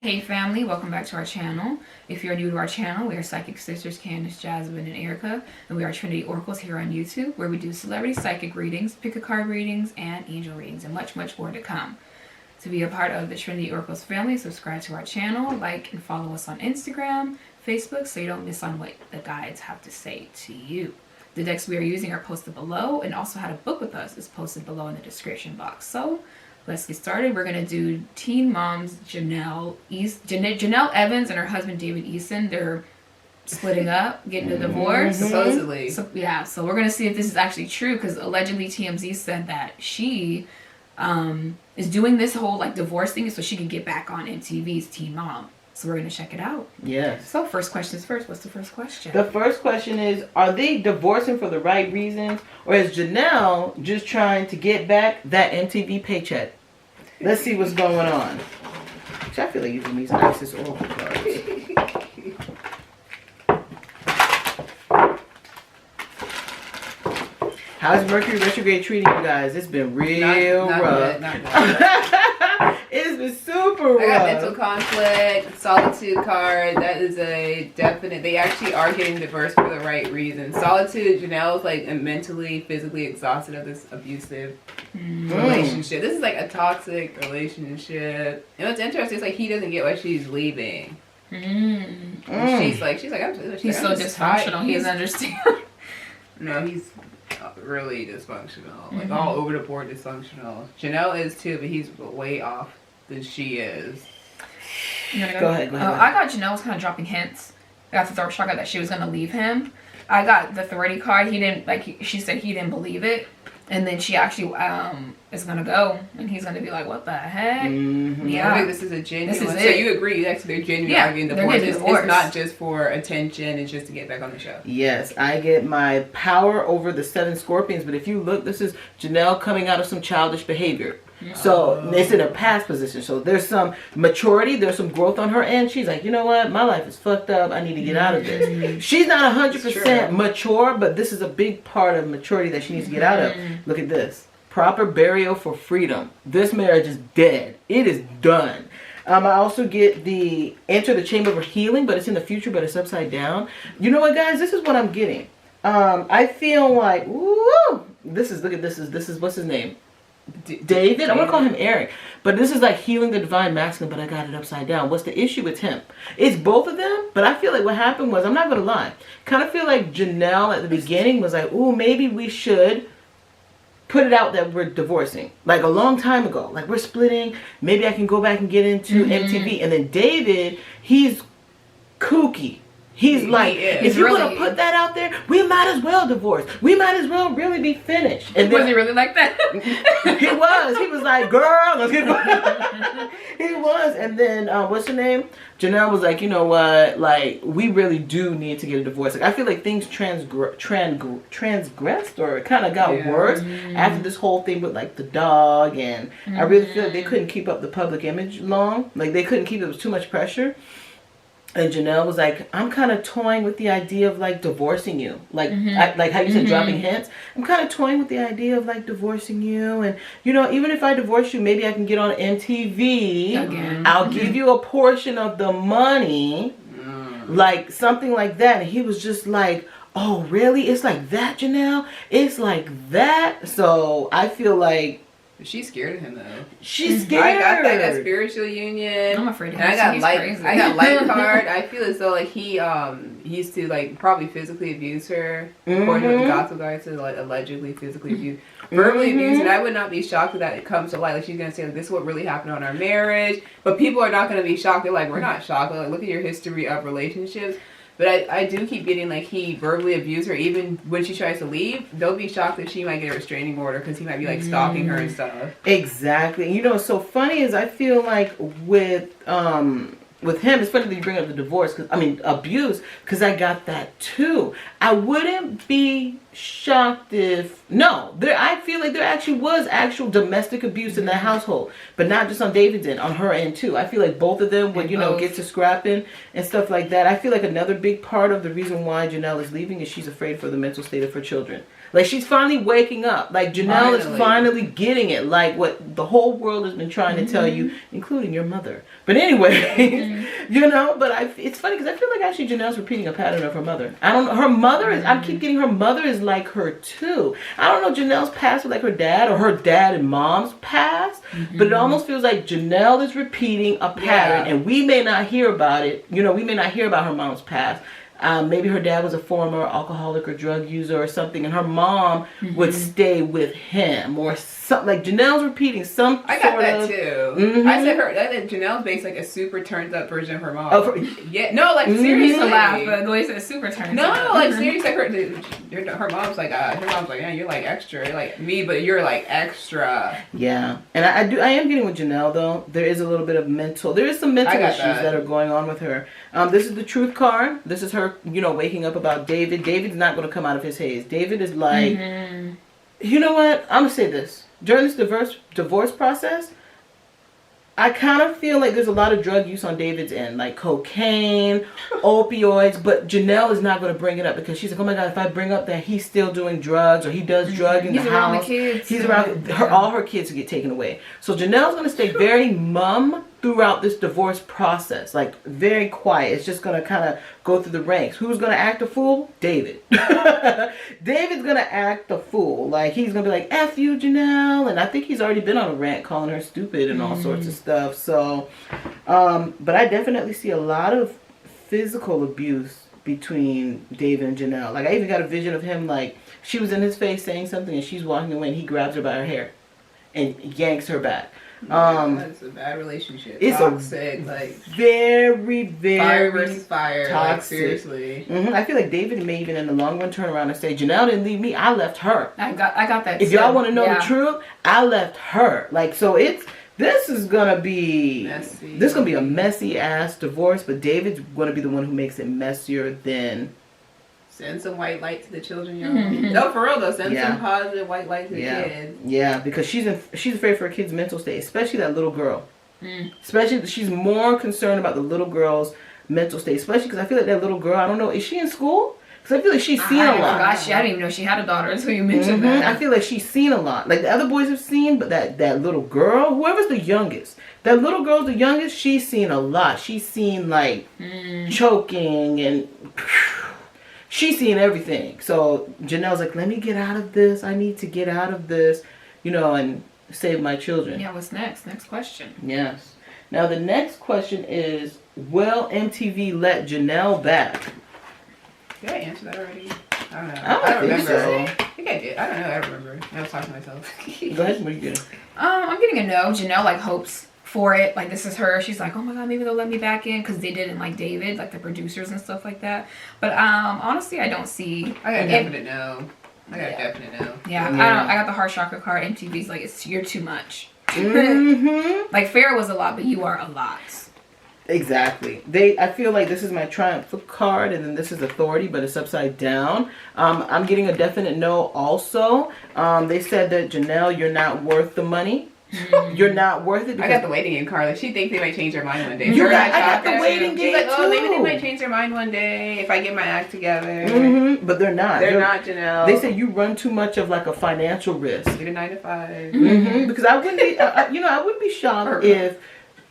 Hey family, welcome back to our channel. If you're new to our channel, we are Psychic Sisters Candace, Jasmine, and Erica, and we are Trinity Oracles here on YouTube, where we do celebrity psychic readings, pick a card readings, and angel readings, and much, much more to come. To be a part of the Trinity Oracles family, subscribe to our channel, like and follow us on Instagram, Facebook, so you don't miss on what the guides have to say to you. The decks we are using are posted below, and also how to book with us is posted below in the description box. So let's get started. We're going to do teen moms Jenelle Evans and her husband David Easton. They're splitting up, getting a divorce. Supposedly. So we're going to see if this is actually true, because allegedly TMZ said that she is doing this whole divorce thing so she can get back on MTV's Teen Mom. So we're going to check it out. Yes. So first questions first. What's the first question? The first question is, are they divorcing for the right reasons, or is Jenelle just trying to get back that MTV paycheck? Let's see what's going on. Actually, I feel like using these nicest oracle cards. How's Mercury retrograde treating you guys? It's been real rough. Not good. It's been super rough. I got mental conflict, solitude card. That is a definite. They actually are getting divorced for the right reason. Solitude, Janelle's mentally, physically exhausted of this abusive relationship. This is a toxic relationship. And what's interesting is he doesn't get why she's leaving. She's like, he's so dysfunctional. He doesn't understand. No, he's really dysfunctional. All over the board dysfunctional. Janelle is too, but he's way off than she is. Go ahead. I got Janelle was kind of dropping hints. I got the third chakra that she was going to leave him. I got the authority card. He didn't, she said he didn't believe it. And then she actually is going to go. And he's going to be like, what the heck? Yeah. I think this is a genuine. This is so it. you agree, they're genuinely arguing divorce. It's not just for attention. It's just to get back on the show. Yes, I get my power over the 7 scorpions. But if you look, this is Jenelle coming out of some childish behavior. So it's in a past position. So there's some maturity, there's some growth on her end. She's like, you know what? My life is fucked up. I need to get out of this. She's not 100% mature, but this is a big part of maturity that she needs to get out of. Look at this. Proper burial for freedom. This marriage is dead. It is done. I also get the enter the chamber of healing, but it's in the future, but it's upside down. You know what, guys? This is what I'm getting. I feel like, woo! This is what's his name? David? I want to call him Eric. But this is healing the divine masculine, but I got it upside down. What's the issue with him? It's both of them, but I feel like what happened was, I'm not going to lie, kind of feel like Jenelle at the beginning was like, ooh, maybe we should put it out that we're divorcing. A long time ago. We're splitting. Maybe I can go back and get into MTV. And then David, he's kooky. He's if you want to put that out there, we might as well divorce. We might as well really be finished. And was he really like that? He was. He was like, girl, let's get going. He was. And then, what's her name? Jenelle was like, you know what? We really do need to get a divorce. I feel like things transgressed or kind of got worse after this whole thing with the dog. And I really feel like they couldn't keep up the public image long. They couldn't keep it. It was too much pressure. And Jenelle was like, I'm kind of toying with the idea of divorcing you. How you said dropping hints. I'm kind of toying with the idea of divorcing you. And, even if I divorce you, maybe I can get on MTV. Again. I'll give you a portion of the money. Something like that. And he was just like, oh, really? It's like that, Jenelle? It's like that? So I feel like she's scared of him though. She's scared. I got that spiritual union. I'm afraid of him. And I got light card. I feel as though he used to probably physically abuse her. According to the gospel guy, to allegedly physically abuse, verbally abuse. And I would not be shocked if that comes to light. She's gonna say this is what really happened on our marriage. But people are not gonna be shocked. They're like, we're not shocked. Look at your history of relationships. But I do keep getting he verbally abused her. Even when she tries to leave, don't be shocked that she might get a restraining order because he might be stalking her and stuff. Exactly. What's so funny is I feel like with him, it's funny that you bring up the divorce, abuse, because I got that too. I wouldn't be shocked if, I feel like there actually was actual domestic abuse in that household, but not just on David's end, on her end too. I feel like both of them would, get to scrapping and stuff like that. I feel like another big part of the reason why Jenelle is leaving is she's afraid for the mental state of her children. Like, she's finally waking up. Like, Jenelle is finally getting it. Like, what the whole world has been trying to tell you, including your mother. But anyway, you know, but it's funny because I feel like actually Janelle's repeating a pattern of her mother. I don't know. Her mother is, I keep getting her mother is like her too. I don't know Janelle's past with like her dad or her dad and mom's past, but it almost feels like Jenelle is repeating a pattern and we may not hear about it. You know, we may not hear about her mom's past. Maybe her dad was a former alcoholic or drug user or something, and her mom would stay with him or something. Like Janelle's repeating some. I got that too. I said Janelle's based like a super turned up version of her mom. Oh, yeah, no, like seriously. Laugh, but the way it's super turned up. No, like seriously, her mom's like, yeah, you're like extra, you're like me, but you're like extra. Yeah, and I am getting with Jenelle though. There is a little bit of there is some mental issues that are going on with her. This is the truth card. This is her, you know, waking up about David. David's not going to come out of his haze. David is like, you know what? I'm going to say this. During this divorce process, I kind of feel like there's a lot of drug use on David's end, like cocaine, opioids, but Jenelle is not going to bring it up because she's like, oh my God, if I bring up that he's still doing drugs or he does drugs in the house, around the kids. He's around all her kids get taken away. So Janelle's going to stay very mum throughout this divorce process, like very quiet. It's just going to kind of go through the ranks. Who's going to act a fool? David. David's going to act a fool. Like, he's going to be like, F you, Jenelle. And I think he's already been on a rant calling her stupid and all sorts of stuff. So, but I definitely see a lot of physical abuse between David and Jenelle. Like, I even got a vision of him, like, she was in his face saying something and she's walking away and he grabs her by her hair and yanks her back. It's a bad relationship. It's toxic, like very, very fire versus fire. Toxic. Like, seriously. I feel like David may even in the long run turn around and say, Jenelle didn't leave me. I left her. I got that. If y'all want to know the truth, I left her. Like, so this is gonna be messy. This is gonna be a messy ass divorce. But David's gonna be the one who makes it messier than. Send some white light to the children, y'all. No, for real though. Send some positive white light to the kids. Yeah, because she's afraid for her kid's mental state, especially that little girl. Especially, she's more concerned about the little girl's mental state, especially because I feel like that little girl, I don't know, is she in school? Because I feel like she's seen a lot. I didn't even know she had a daughter until you mentioned that. I feel like she's seen a lot. Like the other boys have seen, but that little girl, whoever's the youngest, that little girl's the youngest, she's seen a lot. She's seen like choking and... She's seen everything. So Janelle's like, let me get out of this. I need to get out of this, you know, and save my children. Yeah, what's next? Next question. Yes. Now the next question is, will MTV let Jenelle back? Did I answer that already? I don't know. I don't remember. So. I think I did. I don't know. I don't remember. I was talking to myself. Go ahead. What are you getting? I'm getting a no. Janelle like hopes for it. Like, this is her. She's like, oh my God, maybe they'll let me back in, because they didn't like David, like the producers and stuff like that. But honestly, I don't see. I got a definite no. Definite no. Yeah, I got the heart chakra card. MTV's like, you're too much. Like, Farrah was a lot, but you are a lot. Exactly. I feel like this is my triumph card, and then this is authority, but it's upside down. I'm getting a definite no also. They said that, Jenelle, you're not worth the money. You're not worth it. I got the waiting game card. Like, she thinks they might change their mind one day. I got the waiting game. She's like, maybe they might change their mind one day if I get my act together. But they're not. They're not, Jenelle. They say you run too much of like a financial risk. Get a 9 to 5. Because I wouldn't be, I wouldn't be shocked if,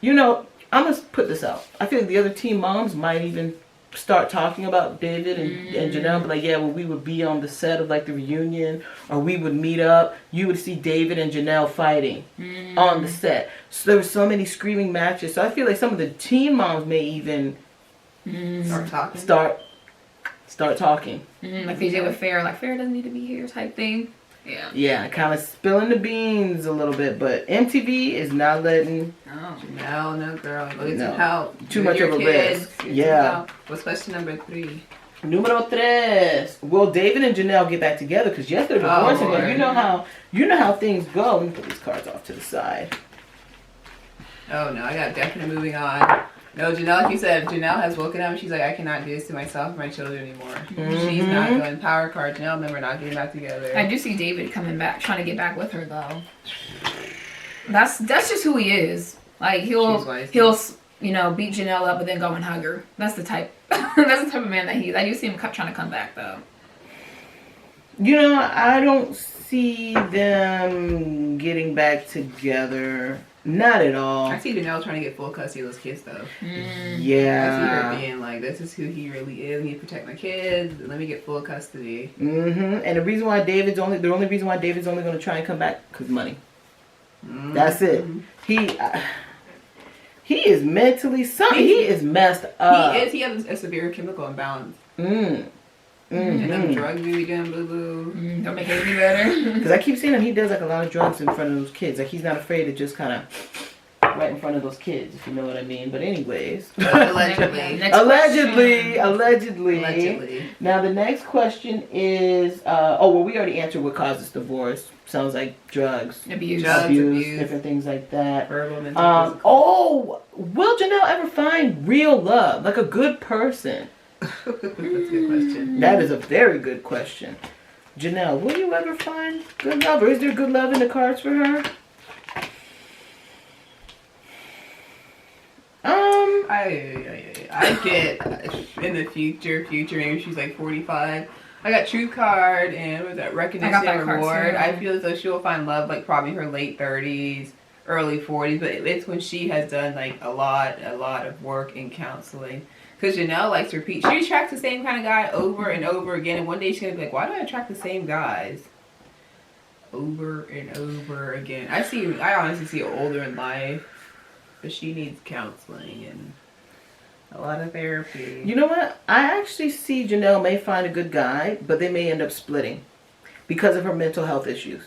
I'm gonna put this out. I feel like the other teen moms might even start talking about David and Jenelle, but like, yeah, well, we would be on the set of like the reunion, or we would meet up. You would see David and Jenelle fighting on the set. So there were so many screaming matches. So I feel like some of the teen moms may even start talking. Like they did with Farrah. Like, Farrah doesn't need to be here type thing. Yeah. Yeah, kind of spilling the beans a little bit, but MTV is not letting. No, girl. Go get some help. Too much of a risk. Yeah. What's question number 3? Número 3. Will David and Jenelle get back together? Because yes, they're divorcing. But you know how things go. Let me put these cards off to the side. Oh no, I got definite moving on. No, Jenelle, like you said, Jenelle has woken up and she's like, I cannot do this to myself and my children anymore. She's not going. Power card, Jenelle, remember, not getting back together. I do see David coming back, trying to get back with her though. That's just who he is. Like, he'll beat Jenelle up but then go and hug her. That's the type. That's the type of man that he is. I do see him trying to come back though. I don't see them getting back together. Not at all. I see Jenelle trying to get full custody of those kids, though. Yeah. I see her being like, this is who he really is. I need to protect my kids. Let me get full custody. And the reason why the only reason why David's only going to try and come back, because money. That's it. He is mentally something. He is messed up. He has a severe chemical imbalance. And them drugs we be doing, boo boo. Don't make it any better. Because I keep seeing him, he does like a lot of drugs in front of those kids. Like he's not afraid to just kind of right in front of those kids, if you know what I mean. But anyways. Allegedly. Allegedly. Now the next question is, we already answered what causes divorce. Sounds like drugs. Abuse, different things like that. Verbal, mental, will Jenelle ever find real love? Like a good person? That's a good question. That is a very good question. Jenelle, will you ever find good love? Or is there good love in the cards for her? I get in the future, maybe she's like 45. I got Truth card and what was that, Recognition Reward. I feel as though she will find love like probably her late 30s, early 40s, but it's when she has done like a lot of work in counseling. Because Jenelle likes to repeat. She attracts the same kind of guy over and over again, and one day she's going to be like, why do I attract the same guys over and over again? I honestly see her older in life, but she needs counseling and a lot of therapy. You know what? I actually see Jenelle may find a good guy, but they may end up splitting because of her mental health issues.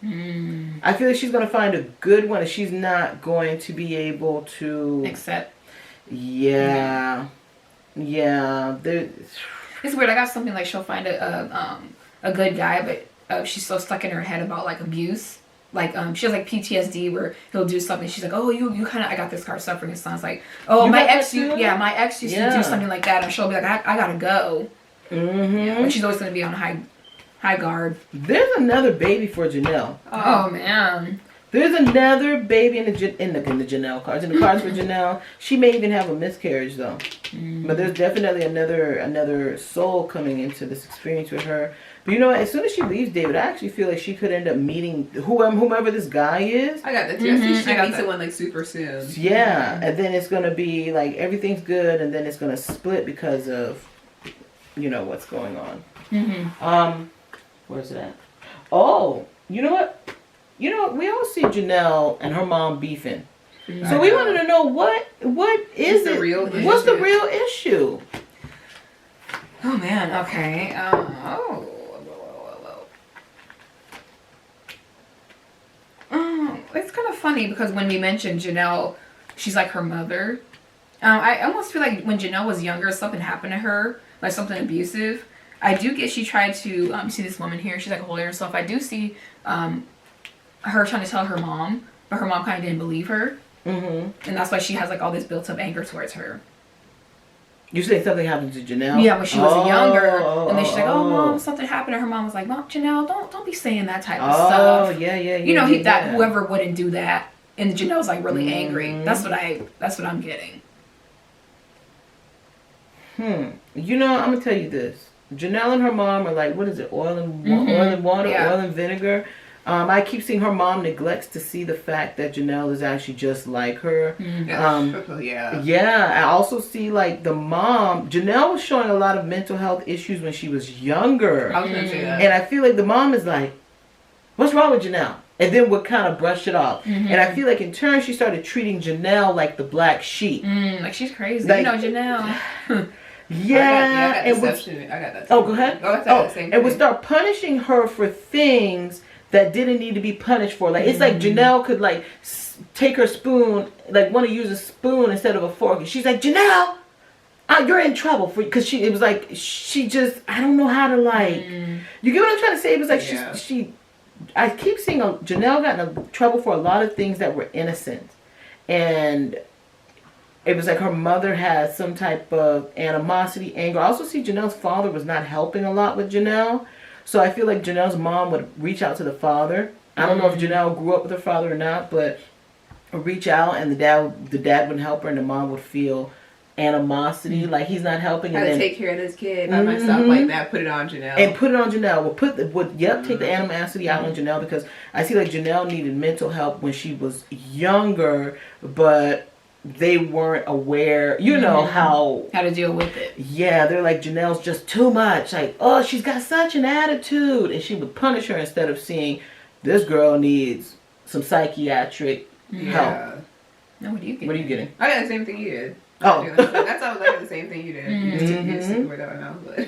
I feel like she's going to find a good one, and she's not going to be able to accept. Yeah. It's weird. I got something like she'll find a good guy, but she's so stuck in her head about like abuse. Like she has like PTSD where he'll do something. She's like, oh, you kind of. I got this card suffering. It sounds like, oh, my ex used to do something like that, and she'll be like, I gotta go. But she's always gonna be on high guard. There's another baby for Jenelle. Oh man. There's another baby in the Jenelle cards. In the cards for Jenelle, she may even have a miscarriage though. But there's definitely another soul coming into this experience with her. But you know what? As soon as she leaves David, I actually feel like she could end up meeting whomever this guy is. I got that too. I see she meets someone like super soon. Yeah, and then it's gonna be like everything's good, and then it's gonna split because of what's going on. Where's it at? Oh, you know what? We all see Jenelle and her mom beefing. So we wanted to know what is the real issue? What's the real issue? Oh man, okay. It's kind of funny because when we mentioned Jenelle, she's like her mother. I almost feel like when Jenelle was younger, something happened to her, like something abusive. I do get she tried to see this woman here. She's like holding herself. I do see her trying to tell her mom, but her mom kind of didn't believe her, and that's why she has like all this built-up anger towards her. You say something happened to Jenelle? Yeah, when she was younger, and then she's like, "Oh, mom, something happened." And her mom was like, "Mom, Jenelle, don't be saying that type of stuff." Oh, yeah. Whoever wouldn't do that, and Janelle's like really angry. That's what I'm getting. I'm gonna tell you this. Janelle and her mom are like, what is it? Oil and water, oil and vinegar. I keep seeing her mom neglects to see the fact that Jenelle is actually just like her. I also see like the mom. Jenelle was showing a lot of mental health issues when she was younger. I was gonna say that. And I feel like the mom is like, what's wrong with Jenelle? And then would kind of brush it off. And I feel like in turn she started treating Jenelle like the black sheep. Like she's crazy. Like, Jenelle. Yeah. I got that. Oh, go ahead. And would start punishing her for things that didn't need to be punished for. Like it's like Jenelle could like take her spoon, like want to use a spoon instead of a fork. And she's like, Jenelle, you're in trouble because it was like she just I don't know how to like. You get what I'm trying to say? It was like she. I keep seeing Jenelle got in trouble for a lot of things that were innocent, and it was like her mother had some type of animosity, anger. I also see Janelle's father was not helping a lot with Jenelle. So I feel like Janelle's mom would reach out to the father. I don't know if Jenelle grew up with her father or not, but reach out and the dad wouldn't help her and the mom would feel animosity, like he's not helping. How to take care of this kid by myself like that, put it on Jenelle. And put it on Jenelle. Take the animosity out on Jenelle, because I see like Jenelle needed mental help when she was younger, but they weren't aware, you know, how to deal with it. Yeah, they're like, Janelle's just too much. Like, oh, she's got such an attitude. And she would punish her instead of seeing this girl needs some psychiatric help. No, what are you getting? What are you getting? I got the same thing you did. Oh. That's how I was like the same thing you did. You just took the word out of my mouth. But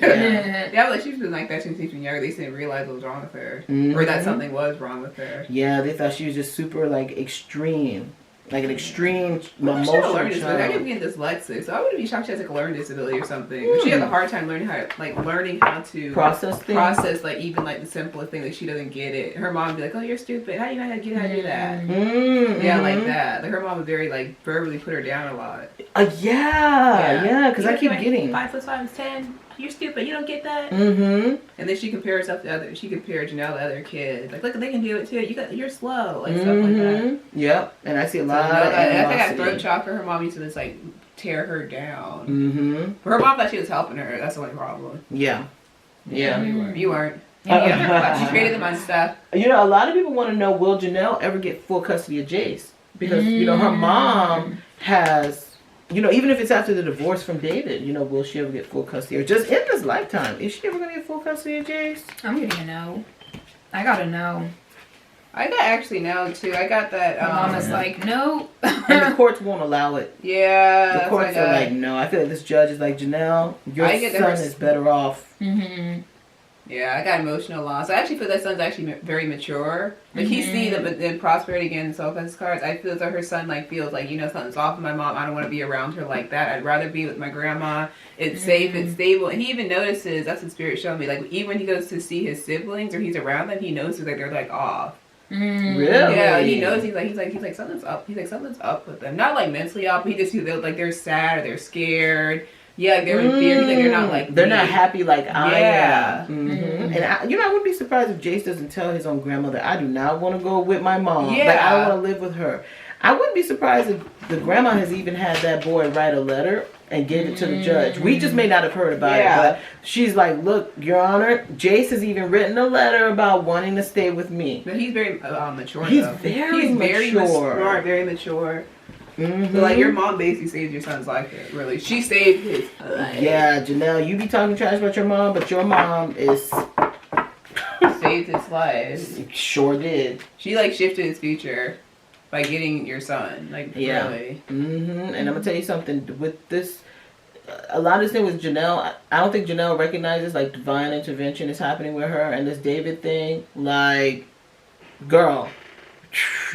yeah, like she's been like that since she's been younger. They just didn't realize what was wrong with her. Or that something was wrong with her. Yeah, they thought she was just super like extreme. Like an extreme emotional I child. I could be dyslexic, so I wouldn't be shocked she has like a learning disability or something. She has a hard time learning how to process things. Process like even like the simplest thing, like she doesn't get it. Her mom would be like, "Oh, you're stupid. How do you know how to get how to do that?" Yeah, like that. Like her mom would very like verbally put her down a lot. Yeah, because I keep getting 5 foot 5 is 10. You're stupid. You don't get that. And then she compared herself to other. She compared Jenelle to other kids. Like, look, they can do it too. You're slow. Like stuff like that. Yep. And I see a lot of I think I throat chop her. Her mom used to just like tear her down. Her mom thought she was helping her. That's the only problem. Yeah. You weren't. She created them on stuff. You know, a lot of people want to know, will Jenelle ever get full custody of Jace? Because you know her mom has. You know, even if it's after the divorce from David, you know, will she ever get full custody? Or just in this lifetime, is she ever going to get full custody of Jace? I'm getting a no. I got a no. I got actually no, too. I got that. My mama's like, no. And the courts won't allow it. Yeah. The courts are like, no. I feel like this judge is like, Janelle, your son is better off. Yeah, I got emotional loss. I actually feel that son's actually very mature. Like he sees the prosperity again in Sophie's cards. I feel that her son like feels like, you know, something's off with my mom. I don't want to be around her like that. I'd rather be with my grandma. It's safe, it's stable. And he even notices, that's what Spirit showed me, like even when he goes to see his siblings or he's around them, he notices that they're like off. Really? Yeah, he knows. He's like something's up. He's like something's up with them. Not like mentally up. But he just feels like they're sad or they're scared. Yeah, like they're in fear. He's like they're not like they're not happy like I am. And I wouldn't be surprised if Jace doesn't tell his own grandmother, I do not want to go with my mom. Yeah. Like I don't want to live with her. I wouldn't be surprised if the grandma has even had that boy write a letter and gave it to the judge. We just may not have heard about it, but she's like, look, Your Honor, Jace has even written a letter about wanting to stay with me. But he's very mature. He's very mature. Very mature. So like your mom basically saved your son's life. Really, she saved his life. Yeah, Jenelle, you be talking trash about your mom, but your mom is saved his life. Sure did. She like shifted his future by getting your son. Like really. And I'm gonna tell you something with this. A lot of this thing with Jenelle, I don't think Jenelle recognizes like divine intervention is happening with her, and this David thing. Like, girl,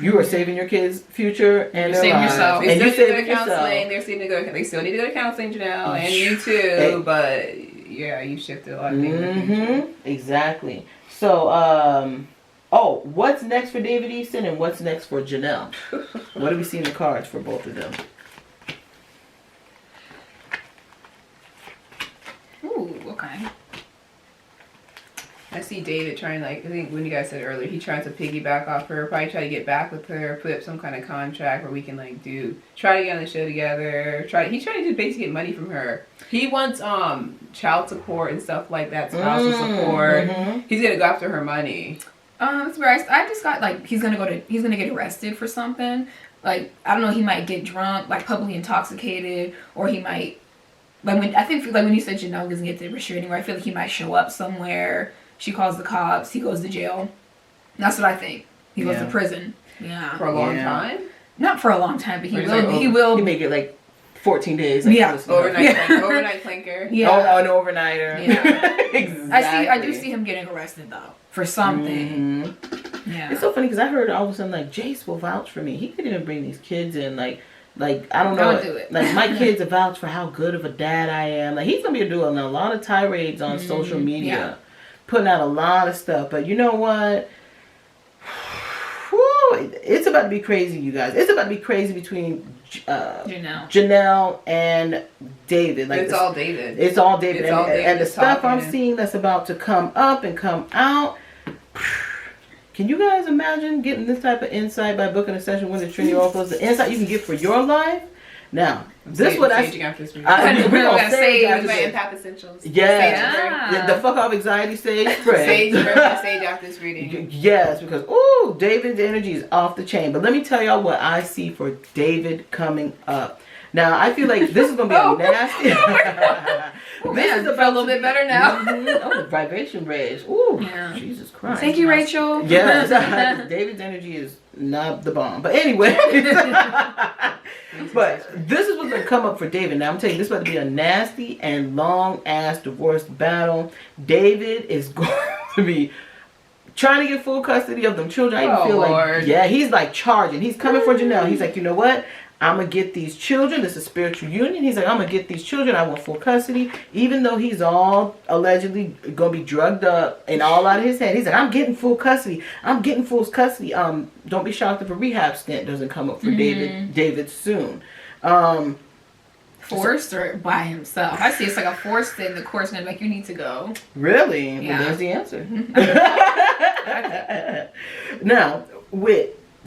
you are saving your kids' future and their lives. Yourself. And you saving yourself. They still need to go to counseling, Jenelle, and you too. But yeah, you shifted a lot of things. Exactly. So, what's next for David Easton and what's next for Jenelle? What do we see in the cards for both of them? Ooh, okay. I see David trying, like, I think when you guys said earlier, he tries to piggyback off her, probably try to get back with her, put up some kind of contract where we can, like, try to get on the show together, he's trying to basically get money from her. He wants, child support and stuff like that, spousal support. He's gonna go after her money. It's where I just got, like, he's gonna get arrested for something. Like, I don't know, he might get drunk, like, publicly intoxicated, or he might, like, when you said Jenelle doesn't get the restraining order, I feel like he might show up somewhere. She calls the cops. He goes to jail. That's what I think. He goes to prison. Yeah. For a long time? Not for a long time, but he will. He make it like 14 days. Like overnight clinker. Yeah. Oh, an overnighter. Yeah. Exactly. I do see him getting arrested though for something. Yeah. It's so funny because I heard all of a sudden like Jace will vouch for me. He could even bring these kids in like I don't know. Don't do it. Like my kids vouch for how good of a dad I am. Like he's gonna be doing a lot of tirades on social media. Putting out a lot of stuff, but you know what? Whew, it's about to be crazy, you guys. It's about to be crazy between Jenelle and David. Like it's all David. It's all David. And the stuff I'm seeing that's about to come up and come out. Can you guys imagine getting this type of insight by booking a session with the Trinity Oracles? The insight you can get for your life. Now, this is what saging after this reading. we're gonna gonna sage sage after My this. empath essentials. Yeah. Yeah. The fuck off anxiety sage spread. Sage after this reading. Yes, because ooh, David's energy is off the chain. But let me tell y'all what I see for David coming up. Now I feel like this is gonna be a nasty. This is a little bit better now. Oh, the vibration rage. Ooh, Yeah. Jesus Christ. Thank you, Rachel. Yes, David's energy is not the bomb. But anyway, but this is what's gonna come up for David. Now I'm telling you, this is about to be a nasty and long ass divorce battle. David is going to be trying to get full custody of them children. I even feel Lord. like, yeah, he's like charging. He's coming for Jenelle. He's like, you know what? I'm going to get these children. This is spiritual union. He's like, I'm going to get these children. I want full custody. Even though he's all allegedly going to be drugged up and all out of his head. He's like, I'm getting full custody. I'm getting full custody. Don't be shocked if a rehab stint doesn't come up for David soon. Forced or by himself? I see it's like a forced thing. The court's gonna make you need to go. Really? Yeah. Well, there's the answer. Now,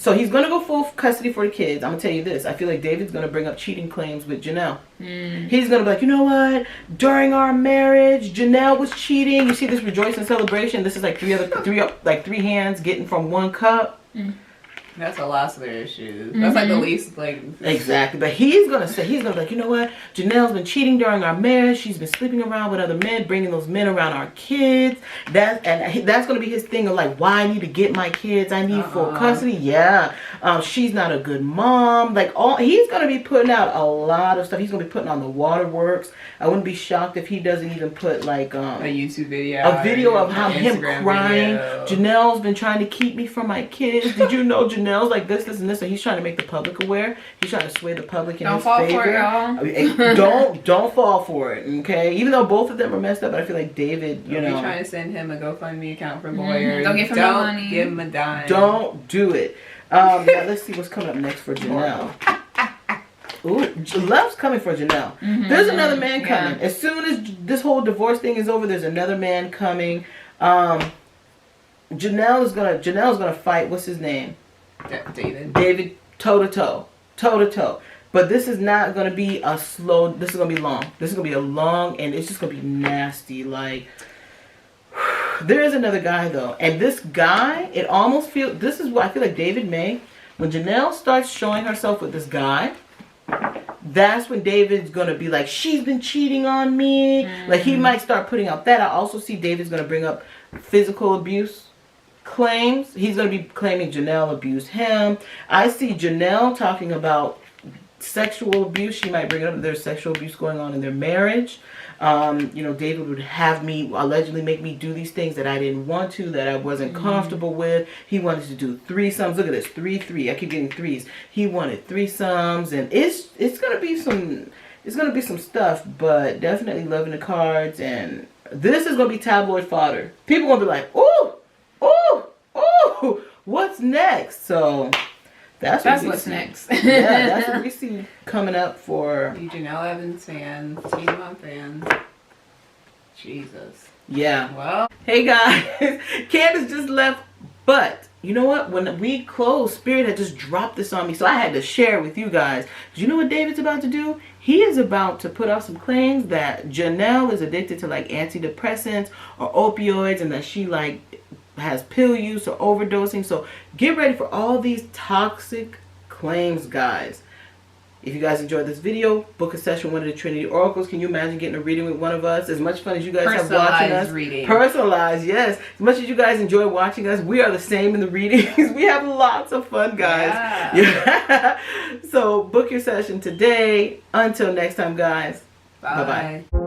so he's going to go full custody for the kids. I'm going to tell you this. I feel like David's going to bring up cheating claims with Jenelle. He's going to be like, you know what? During our marriage, Jenelle was cheating. You see this rejoicing celebration? This is like three hands getting from one cup. That's the last of their issues. That's like the least like. Exactly, but he's gonna be like, you know what? Janelle's been cheating during our marriage. She's been sleeping around with other men, bringing those men around our kids. That's gonna be his thing of like, why I need to get my kids? I need full custody. Yeah, she's not a good mom. Like he's gonna be putting out a lot of stuff. He's gonna be putting on the waterworks. I wouldn't be shocked if he doesn't even put like a YouTube video, a video of how him Instagram crying. video. Janelle's been trying to keep me from my kids. Did you know Janelle's like this, and this? So he's trying to make the public aware. He's trying to sway the public in his favor. Don't fall for it, y'all. I mean, don't fall for it, okay? Even though both of them are messed up, but I feel like David, you know, trying to send him a GoFundMe account for lawyers. Don't give him no money. Give him a dime. Don't do it. Now let's see what's coming up next for Jenelle. Ooh, love's coming for Jenelle. There's another man coming. As soon as this whole divorce thing is over, there's another man coming. Janelle's gonna fight. What's his name? David toe to toe. But this is not gonna be a slow. This is gonna be long. This is gonna be a long, and it's just gonna be nasty. Like there is another guy though, and this guy, it almost feels. This is what I feel like David may. When Jenelle starts showing herself with this guy, that's when David's gonna be like, she's been cheating on me. Like he might start putting out that. I also see David's gonna bring up physical abuse claims. He's gonna be claiming Jenelle abused him. I see Jenelle talking about sexual abuse. She might bring it up. There's sexual abuse going on in their marriage. You know, David would have me allegedly make me do these things that I didn't want to, that I wasn't comfortable with. He wanted to do threesomes. Look at this, 3. I keep getting threes. He wanted threesomes, and it's gonna be some stuff, but definitely loving the cards. And this is gonna be tabloid fodder. People gonna be like, ooh, what's next? So that's what's next. Yeah, that's what we see coming up for You Jenelle Evans fans, Team Up fans. Jesus. Yeah. Well, hey guys, Candace just left, but you know what? When we closed, Spirit had just dropped this on me, so I had to share it with you guys. Do you know what David's about to do? He is about to put out some claims that Jenelle is addicted to like antidepressants or opioids, and that she like has pill use or overdosing. So get ready for all these toxic claims, guys. If you guys enjoyed this video, book a session with one of the Trinity Oracles. Can you imagine getting a reading with one of us? As much fun as you guys have watching us. Reading. Personalized, yes. As much as you guys enjoy watching us, we are the same in the readings. We have lots of fun, guys. Yeah. So book your session today. Until next time, guys. Bye. Bye-bye.